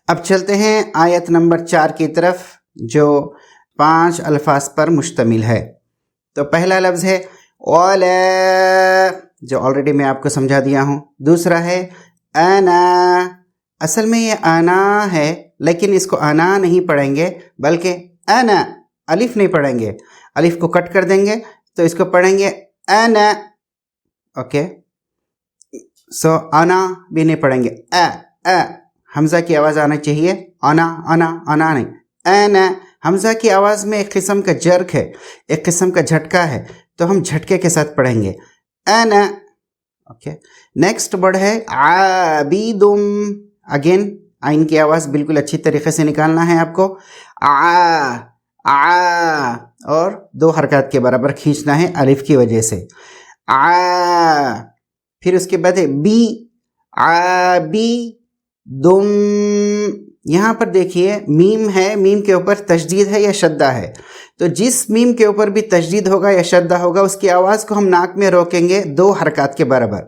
اب چلتے ہیں آیت نمبر 4 کی طرف جو 5 الفاظ پر مشتمل ہے. تو پہلا لفظ ہے اولا، جو آلریڈی میں آپ کو سمجھا دیا ہوں. دوسرا ہے انا، اصل میں یہ انا ہے لیکن اس کو انا نہیں پڑھیں گے بلکہ انا، الف نہیں پڑھیں گے، الف کو کٹ کر دیں گے تو اس کو پڑھیں گے انا. اوکے، سو انا بھی نہیں پڑھیں گے، حمزہ کی آواز آنا چاہیے، انا انا انا نہیں، انا. حمزہ کی آواز میں ایک قسم کا جرک ہے، ایک قسم کا جھٹکا ہے، تو ہم جھٹکے کے ساتھ پڑھیں گے انا. اوکے، نیکسٹ ورڈ ہے عابدم. اگین آئین کی آواز بالکل اچھی طریقے سے نکالنا ہے آپ کو، اور 2 حرکات کے برابر کھینچنا ہے الف کی وجہ سے. پھر اس کے بعد ہے بی، عابی دم. یہاں پر دیکھیے میم ہے، میم کے اوپر تشدید ہے یا شدہ ہے، تو جس میم کے اوپر بھی تشدید ہوگا یا شدہ ہوگا اس کی آواز کو ہم ناک میں روکیں گے 2 حرکات کے برابر.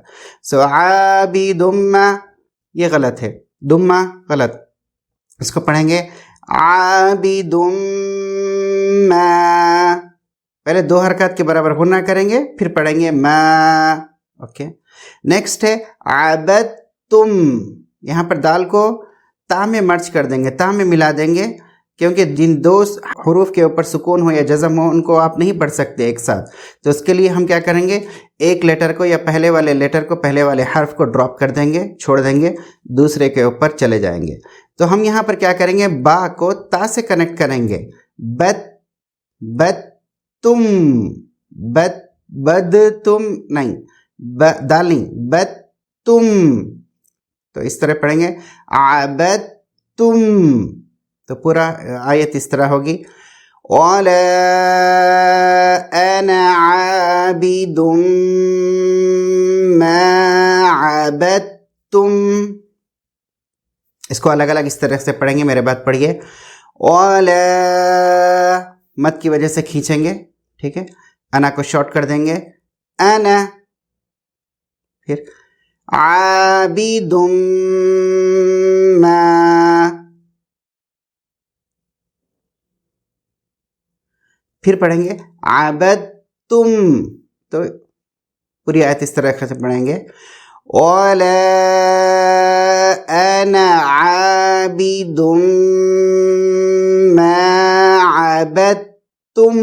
سو عابی دم، یہ غلط ہے، دم غلط، اس کو پڑھیں گے عابی دم. پہلے 2 حرکات کے برابر ہونا کریں گے پھر پڑھیں گے ما. اوکے، نیکسٹ ہے عبدتم. یہاں پر دال کو تا میں مرچ کر دیں گے، تا میں ملا دیں گے، کیونکہ جن 2 حروف کے اوپر سکون ہو یا جزم ہو ان کو آپ نہیں پڑھ سکتے ایک ساتھ، تو اس کے لیے ہم کیا کریں گے، ایک لیٹر کو یا پہلے والے لیٹر کو، پہلے والے حرف کو ڈراپ کر دیں گے، چھوڑ دیں گے، دوسرے کے اوپر چلے جائیں گے. تو ہم یہاں پر کیا کریں گے، با کو تا سے کنیکٹ کریں گے، بت تم، بد تم نہیں، دال نہیں، بت تم. تو اس طرح پڑھیں گے عبد تم. تو پورا آیت اس طرح ہوگی وَلَا أَنَا عَابِدٌ مَا عَبَدتُم. اس کو الگ الگ اس طرح سے پڑھیں گے، میرے بات پڑھیے. وَلَا مت کی وجہ سے کھینچیں گے، ٹھیک ہے، انا کو شارٹ کر دیں گے، انا. پھر عابد ما، پھر پڑھیں گے عبدتم. تو پوری آیت اس طرح سے پڑھیں گے وَلَا أَنَا عَابِدٌ مَا عَبَدتُم.